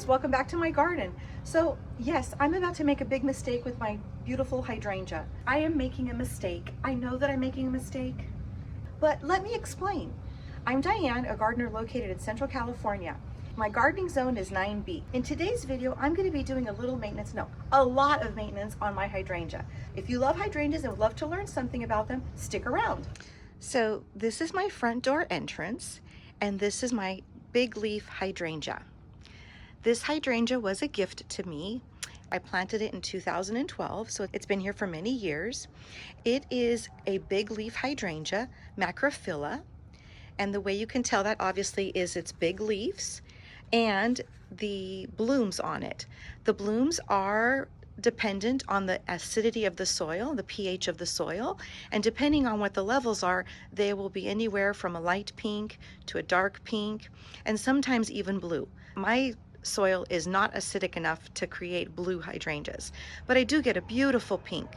guys, welcome back to my garden. So yes, I'm about to make a big mistake with my beautiful hydrangea. I am making a mistake. I know that I'm making a mistake, but let me explain. I'm Diane, a gardener located in Central California. My gardening zone is 9B. In today's video, I'm going to be doing a little maintenance, no, a lot of maintenance on my hydrangea. If you love hydrangeas and would love to learn something about them, stick around. So this is my front door entrance, and this is my big leaf hydrangea. This hydrangea was a gift to me. I planted it in 2012, so it's been here for many years. It is a big leaf hydrangea, Macrophylla, and the way you can tell that obviously is its big leaves and the blooms on it. The blooms are dependent on the acidity of the soil, the pH of the soil, and depending on what the levels are, they will be anywhere from a light pink to a dark pink, and sometimes even blue. My soil is not acidic enough to create blue hydrangeas, but I do get a beautiful pink.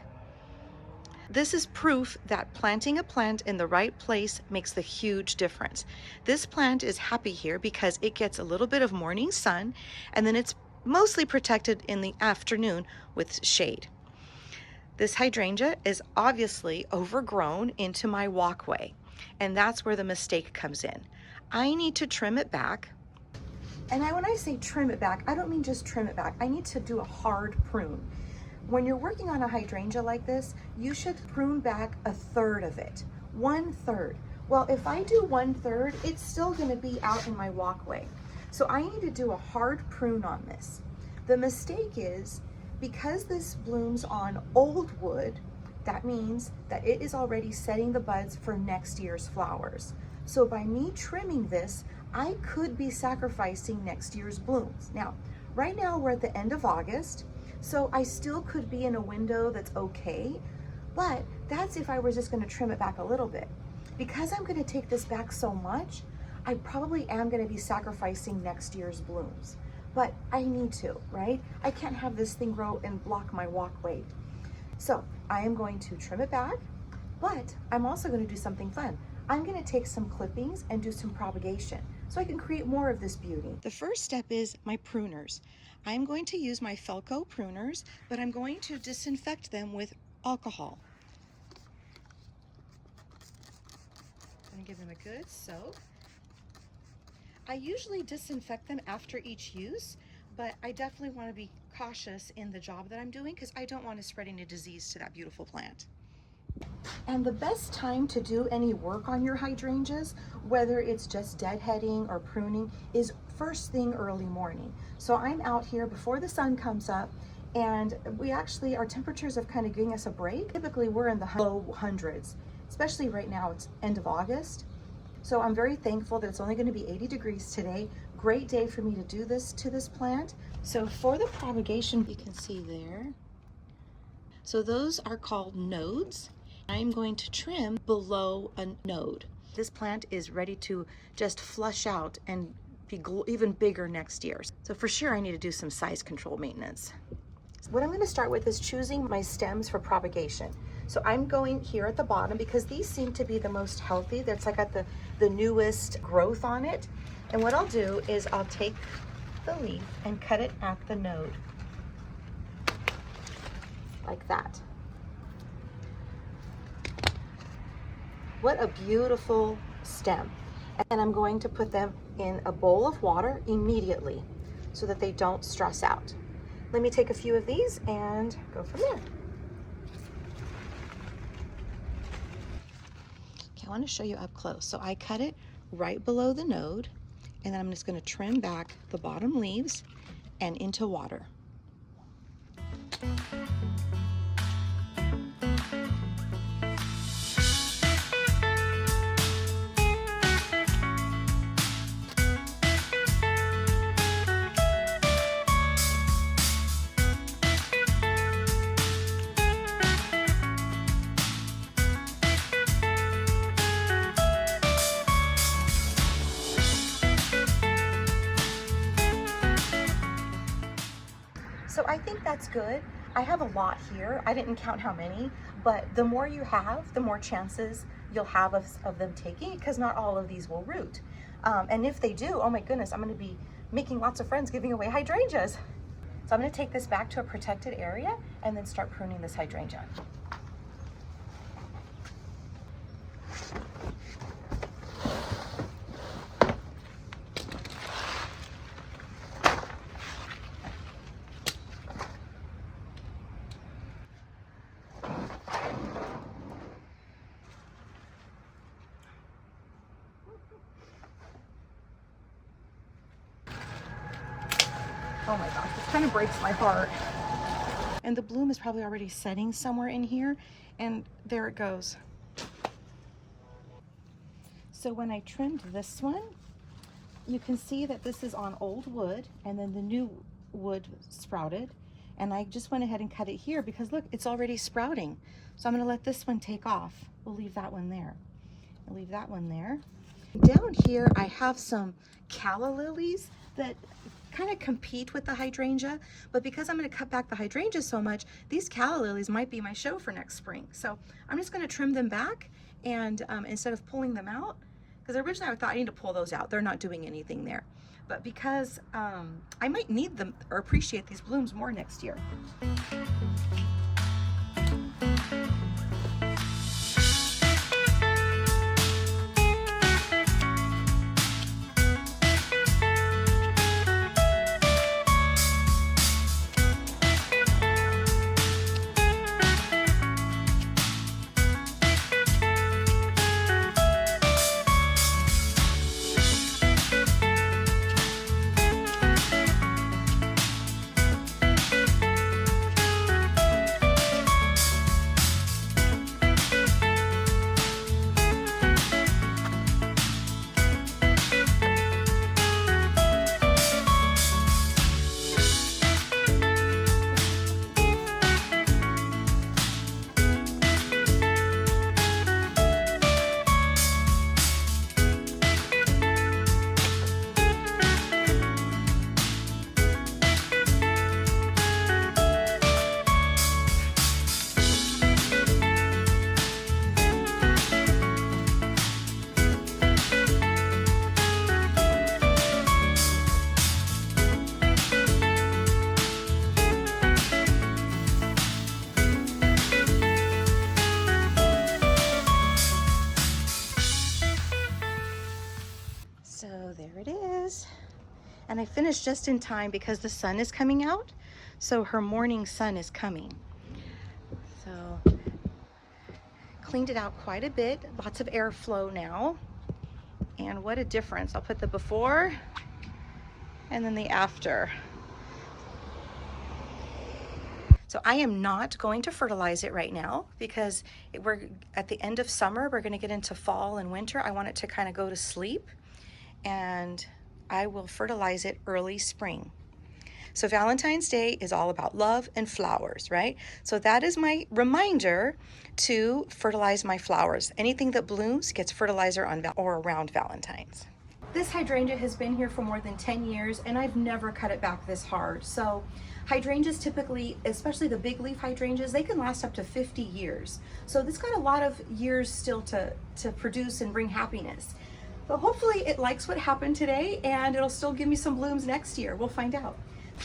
This is proof that planting a plant in the right place makes the huge difference. This plant is happy here because it gets a little bit of morning sun, and then it's mostly protected in the afternoon with shade. This hydrangea is obviously overgrown into my walkway, and that's where the mistake comes in. I need to trim it back. And when I say trim it back, I don't mean just trim it back. I need to do a hard prune. When you're working on a hydrangea like this, you should prune back a third of it, 1/3. Well, if I do 1/3, it's still gonna be out in my walkway. So I need to do a hard prune on this. The mistake is, because this blooms on old wood, that means that it is already setting the buds for next year's flowers. So by me trimming this, I could be sacrificing next year's blooms. Now, right now we're at the end of August, so I still could be in a window that's okay, but that's if I was just gonna trim it back a little bit. Because I'm gonna take this back so much, I probably am gonna be sacrificing next year's blooms. But I need to, right? I can't have this thing grow and block my walkway. So I am going to trim it back, but I'm also gonna do something fun. I'm gonna take some clippings and do some propagation so I can create more of this beauty. The first step is my pruners. I'm going to use my Felco pruners, but I'm going to disinfect them with alcohol. I'm gonna give them a good soak. I usually disinfect them after each use, but I definitely wanna be cautious in the job that I'm doing because I don't want to spread any disease to that beautiful plant. And the best time to do any work on your hydrangeas, whether it's just deadheading or pruning, is first thing early morning. So I'm out here before the sun comes up, and our temperatures have kind of given us a break. Typically we're in the low hundreds, especially right now, it's end of August. So I'm very thankful that it's only going to be 80 degrees today. Great day for me to do this to this plant. So for the propagation, you can see there. So those are called nodes. I'm going to trim below a node. This plant is ready to just flush out and be even bigger next year. So for sure I need to do some size control maintenance. What I'm going to start with is choosing my stems for propagation. So I'm going here at the bottom because these seem to be the most healthy. That's like got the newest growth on it. And what I'll do is I'll take the leaf and cut it at the node. Like that. What a beautiful stem. And I'm going to put them in a bowl of water immediately so that they don't stress out. Let me take a few of these and go from there. Okay, I want to show you up close. So I cut it right below the node, and then I'm just going to trim back the bottom leaves and into water. So I think that's good. I have a lot here. I didn't count how many, but the more you have, the more chances you'll have of them taking it, because not all of these will root. And if they do, oh my goodness, I'm going to be making lots of friends giving away hydrangeas. So I'm gonna take this back to a protected area and then start pruning this hydrangea. Oh my gosh, this kind of breaks my heart. And the bloom is probably already setting somewhere in here, and there it goes. So when I trimmed this one, you can see that this is on old wood, and then the new wood sprouted. And I just went ahead and cut it here because look, it's already sprouting. So I'm gonna let this one take off. We'll leave that one there. I'll leave that one there. Down here, I have some calla lilies that kind of compete with the hydrangea, but because I'm going to cut back the hydrangea so much, these calla lilies might be my show for next spring. So I'm just going to trim them back, and instead of pulling them out, because originally I thought I need to pull those out, they're not doing anything there, but because I might need them or appreciate these blooms more next year. So there it is. And I finished just in time because the sun is coming out. So her morning sun is coming. So cleaned it out quite a bit, lots of airflow now. And what a difference. I'll put the before and then the after. So I am not going to fertilize it right now because we're at the end of summer, we're gonna get into fall and winter. I want it to kind of go to sleep, and I will fertilize it early spring. So Valentine's Day is all about love and flowers, right? So that is my reminder to fertilize my flowers. Anything that blooms gets fertilizer on or around Valentine's. This hydrangea has been here for more than 10 years and I've never cut it back this hard. So hydrangeas typically, especially the big leaf hydrangeas, they can last up to 50 years. So it's got a lot of years still to produce and bring happiness. But hopefully it likes what happened today and it'll still give me some blooms next year. We'll find out.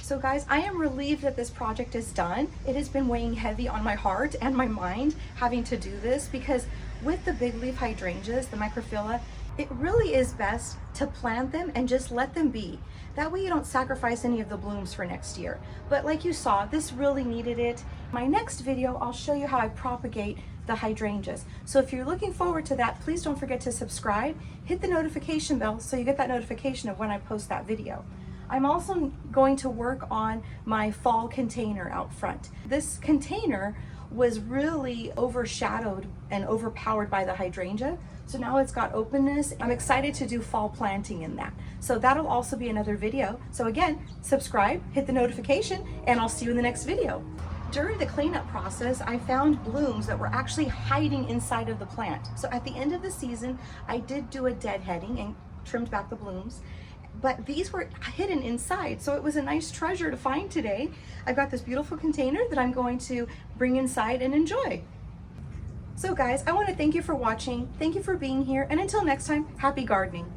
So guys, I am relieved that this project is done. It has been weighing heavy on my heart and my mind having to do this because with the big leaf hydrangeas, the Macrophylla, it really is best to plant them and just let them be. That way you don't sacrifice any of the blooms for next year. But like you saw, this really needed it. My next video, I'll show you how I propagate the hydrangeas. So if you're looking forward to that, please don't forget to subscribe, hit the notification bell so you get that notification of when I post that video. I'm also going to work on my fall container out front. This container was really overshadowed and overpowered by the hydrangea. So now it's got openness. I'm excited to do fall planting in that. So that'll also be another video. So again, subscribe, hit the notification, and I'll see you in the next video. During the cleanup process, I found blooms that were actually hiding inside of the plant. So at the end of the season, I did do a deadheading and trimmed back the blooms, but these were hidden inside. So it was a nice treasure to find today. I've got this beautiful container that I'm going to bring inside and enjoy. So guys, I want to thank you for watching. Thank you for being here. And until next time, happy gardening.